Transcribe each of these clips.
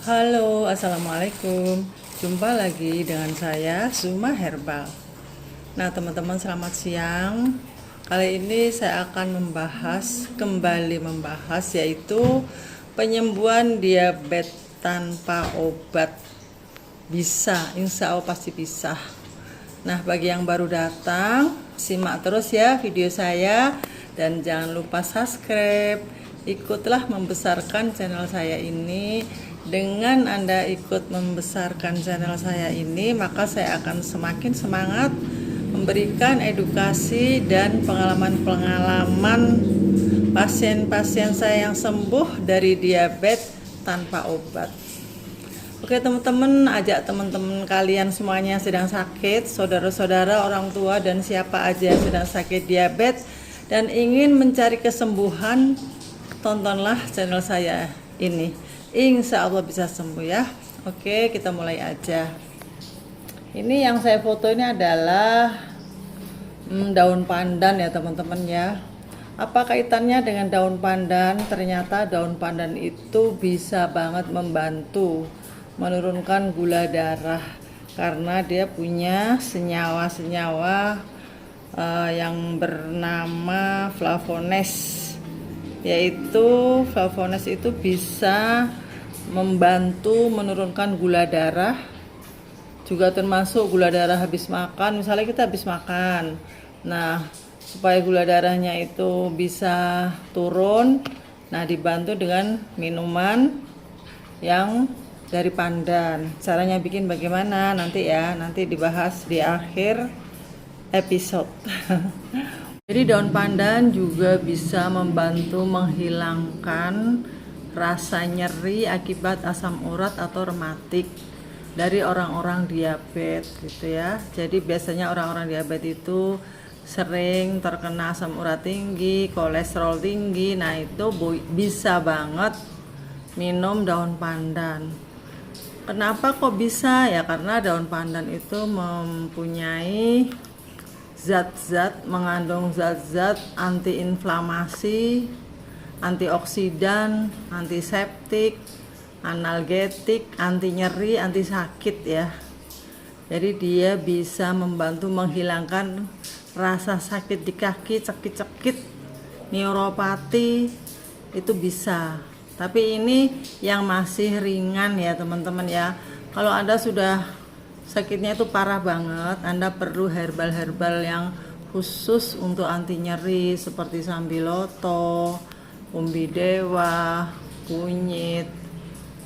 Halo, assalamualaikum. Jumpa lagi dengan saya, Zuma Herbal. Nah, teman-teman, selamat siang. Kali ini saya akan kembali membahas, yaitu penyembuhan diabetes tanpa obat. Bisa, insya Allah pasti bisa. Nah, bagi yang baru datang, simak terus ya video saya dan jangan lupa subscribe. Ikutlah membesarkan channel saya ini. Dengan Anda ikut membesarkan channel saya ini, maka saya akan semakin semangat memberikan edukasi dan pengalaman-pengalaman pasien-pasien saya yang sembuh dari diabetes tanpa obat. Oke teman-teman, ajak teman-teman kalian semuanya sedang sakit, saudara-saudara, orang tua, dan siapa aja yang sedang sakit diabetes dan ingin mencari kesembuhan, tontonlah channel saya ini. Insya Allah bisa sembuh ya. Oke, kita mulai aja. Ini yang saya foto ini adalah daun pandan ya teman-teman ya. Apa kaitannya dengan daun pandan? Ternyata daun pandan itu bisa banget membantu menurunkan gula darah karena dia punya senyawa-senyawa yang bernama flavones, yaitu flavones itu bisa membantu menurunkan gula darah, juga termasuk gula darah habis makan. Misalnya kita habis makan, nah supaya gula darahnya itu bisa turun, nah dibantu dengan minuman yang dari pandan. Caranya bikin bagaimana nanti ya, nanti dibahas di akhir episode. Jadi daun pandan juga bisa membantu menghilangkan rasa nyeri akibat asam urat atau rematik dari orang-orang diabetes gitu ya. Jadi biasanya orang-orang diabetes itu sering terkena asam urat tinggi, kolesterol tinggi. Nah, itu bisa banget minum daun pandan. Kenapa kok bisa? Ya karena daun pandan itu mempunyai mengandung zat-zat antiinflamasi, antioksidan, antiseptik, analgetik, anti nyeri, anti sakit ya. Jadi dia bisa membantu menghilangkan rasa sakit di kaki, cekit-cekit, neuropati, itu bisa. Tapi ini yang masih ringan ya teman-teman ya. Kalau Anda sudah sakitnya itu parah banget, Anda perlu herbal-herbal yang khusus untuk anti nyeri seperti sambiloto, umbi dewa, kunyit,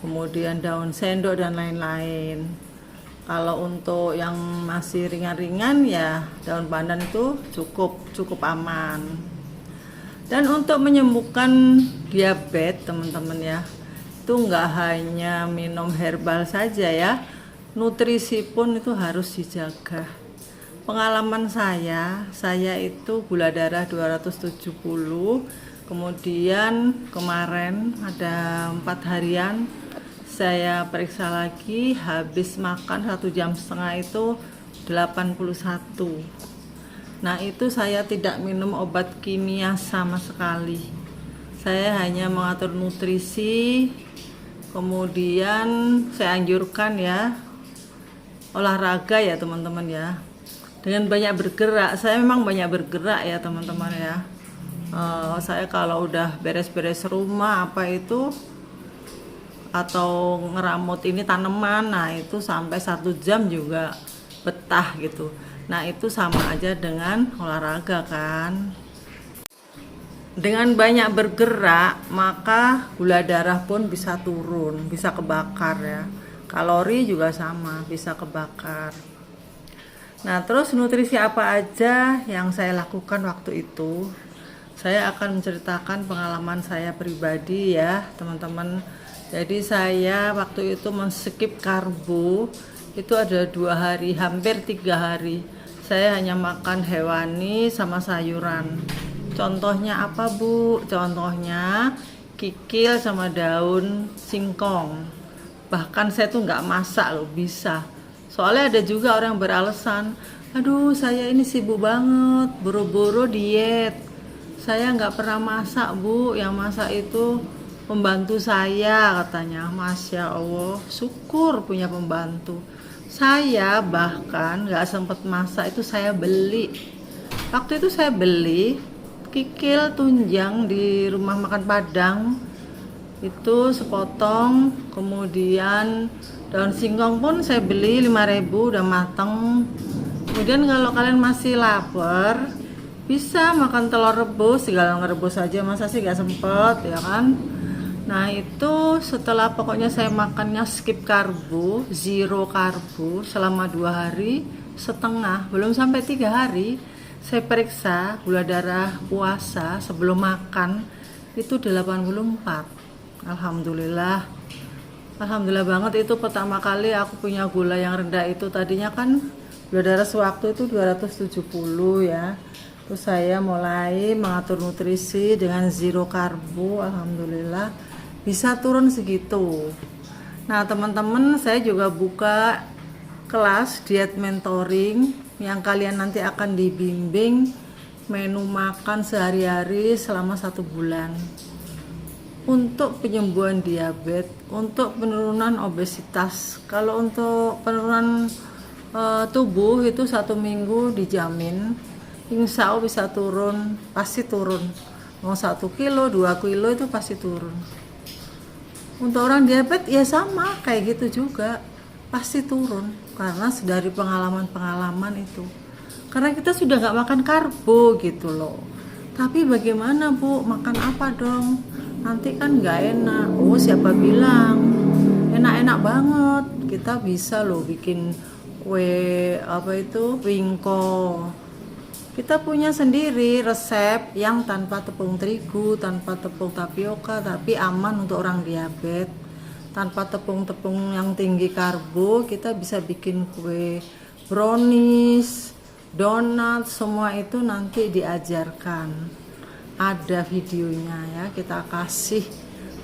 kemudian daun sendok dan lain-lain. Kalau untuk yang masih ringan-ringan ya daun pandan itu cukup aman. Dan untuk menyembuhkan diabetes teman-teman ya, itu nggak hanya minum herbal saja ya, nutrisi pun itu harus dijaga. Pengalaman saya itu gula darah 270, kemudian kemarin ada 4 harian saya periksa lagi, habis makan 1,5 jam itu 81. Nah itu saya tidak minum obat kimia sama sekali, saya hanya mengatur nutrisi, kemudian saya anjurkan ya olahraga ya teman-teman ya, dengan banyak bergerak. Saya memang banyak bergerak ya teman-teman ya. Saya kalau udah beres-beres rumah apa itu atau ngeramut ini tanaman, nah itu sampai 1 jam juga betah gitu. Nah itu sama aja dengan olahraga kan. Dengan banyak bergerak maka gula darah pun bisa turun, bisa kebakar ya. Kalori juga sama, bisa kebakar. Nah terus nutrisi apa aja yang saya lakukan waktu itu, saya akan menceritakan pengalaman saya pribadi ya teman-teman. Jadi saya waktu itu men-skip karbo itu ada 2 hari, hampir 3 hari. Saya hanya makan hewani sama sayuran. Contohnya apa Bu? Contohnya kikil sama daun singkong. Bahkan saya tuh nggak masak loh, bisa. Soalnya ada juga orang beralasan, aduh saya ini sibuk banget, buru-buru diet, saya nggak pernah masak Bu, yang masak itu pembantu saya katanya. Masya Allah, syukur punya pembantu. Saya bahkan nggak sempet masak, itu saya beli. Waktu itu saya beli kikil tunjang di rumah makan Padang, itu sepotong. Kemudian daun singkong pun saya beli 5.000 udah mateng. Kemudian kalau kalian masih lapar, bisa makan telur rebus, tinggal ngerebus aja, masa sih gak sempet ya kan. Nah itu setelah pokoknya saya makannya skip karbo, zero karbo selama 2 hari setengah, belum sampai 3 hari, saya periksa gula darah puasa sebelum makan itu 84. Alhamdulillah, alhamdulillah banget. Itu pertama kali aku punya gula yang rendah. Itu tadinya kan gula darah sewaktu itu 270 ya. Terus saya mulai mengatur nutrisi dengan zero karbo, alhamdulillah bisa turun segitu. Nah teman-teman, saya juga buka kelas diet mentoring yang kalian nanti akan dibimbing menu makan sehari-hari selama 1 bulan untuk penyembuhan diabetes, untuk penurunan obesitas. Kalau untuk penurunan tubuh itu 1 minggu dijamin, insya Allah bisa turun, pasti turun. Mau 1 kilo, 2 kilo itu pasti turun. Untuk orang diabetes ya sama, kayak gitu juga, pasti turun. Karena dari pengalaman-pengalaman itu. Karena kita sudah gak makan karbo gitu loh. Tapi bagaimana Bu, makan apa dong? Nanti kan gak enak. Oh siapa bilang? Enak-enak banget. Kita bisa loh bikin kue, wingko. Kita punya sendiri resep yang tanpa tepung terigu, tanpa tepung tapioka, tapi aman untuk orang diabetes. Tanpa tepung-tepung yang tinggi karbo, kita bisa bikin kue, brownies, donat, semua itu nanti diajarkan. Ada videonya ya, kita kasih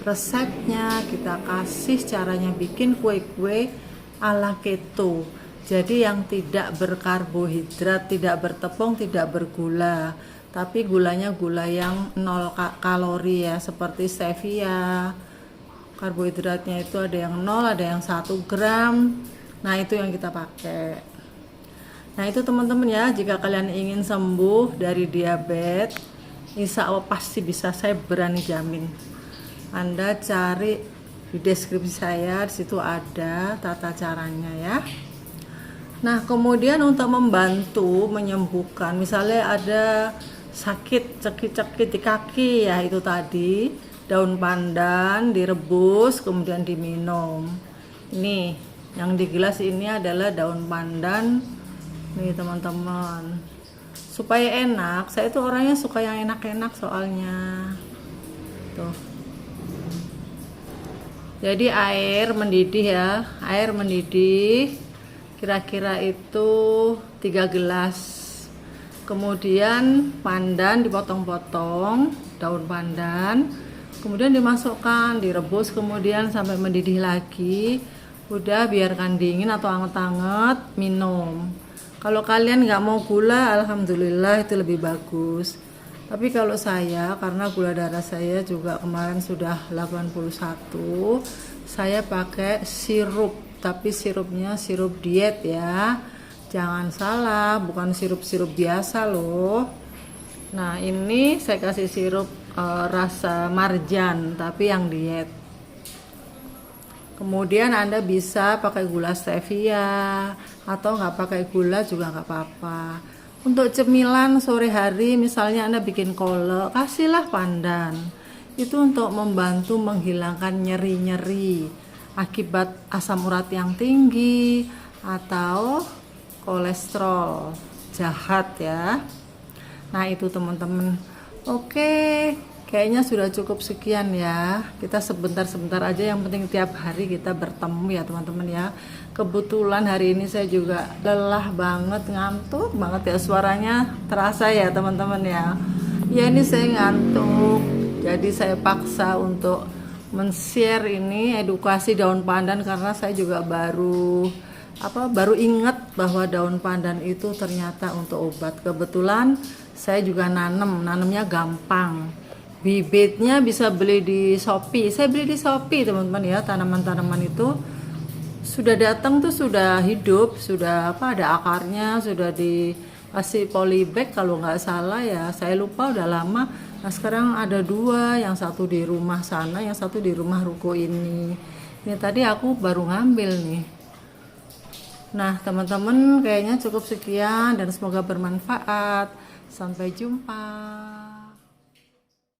resepnya, kita kasih caranya bikin kue-kue ala keto. Jadi yang tidak berkarbohidrat, tidak bertepung, tidak bergula, tapi gulanya gula yang 0 kalori ya, seperti stevia. Karbohidratnya itu ada yang 0, ada yang 1 gram. Nah itu yang kita pakai. Nah itu teman-teman ya, jika kalian ingin sembuh dari diabetes, insya Allah pasti bisa, saya berani jamin. Anda cari di deskripsi saya, disitu ada tata caranya ya. Nah kemudian untuk membantu menyembuhkan, misalnya ada sakit cekit-cekit di kaki ya, itu tadi daun pandan direbus kemudian diminum. Ini yang di gelas ini adalah daun pandan nih teman-teman, supaya enak. Saya itu orangnya suka yang enak-enak soalnya tuh. Jadi air mendidih ya, air mendidih kira-kira itu 3 gelas. Kemudian pandan dipotong-potong, daun pandan, kemudian dimasukkan, direbus kemudian sampai mendidih lagi. Udah biarkan dingin atau anget-anget, minum. Kalau kalian nggak mau gula, alhamdulillah itu lebih bagus. Tapi kalau saya, karena gula darah saya juga kemarin sudah 81, saya pakai sirup. Tapi sirupnya sirup diet ya, jangan salah, bukan sirup-sirup biasa loh. Nah ini saya kasih sirup rasa marjan, tapi yang diet. Kemudian Anda bisa pakai gula stevia, atau nggak pakai gula juga nggak apa-apa. Untuk cemilan sore hari, misalnya Anda bikin kolak, kasihlah pandan. Itu untuk membantu menghilangkan nyeri-nyeri akibat asam urat yang tinggi atau kolesterol jahat ya. Nah itu teman-teman. Oke, kayaknya sudah cukup sekian ya. Kita sebentar-sebentar aja, yang penting tiap hari kita bertemu ya teman-teman ya. Kebetulan hari ini saya juga lelah banget, ngantuk banget ya, suaranya terasa ya teman-teman ya. Ya ini saya ngantuk, jadi saya paksa untuk men-share ini edukasi daun pandan, karena saya juga baru ingat bahwa daun pandan itu ternyata untuk obat. Kebetulan saya juga nanamnya gampang, Bibitnya bisa beli di Shopee. Saya beli di Shopee teman-teman ya. Tanaman-tanaman itu sudah datang tuh sudah hidup, sudah apa ada akarnya, sudah dikasih polybag kalau nggak salah ya. Saya lupa udah lama. Nah sekarang ada dua, yang satu di rumah sana, yang satu di rumah ruko ini. Ini tadi aku baru ngambil nih. Nah teman-teman kayaknya cukup sekian dan semoga bermanfaat. Sampai jumpa.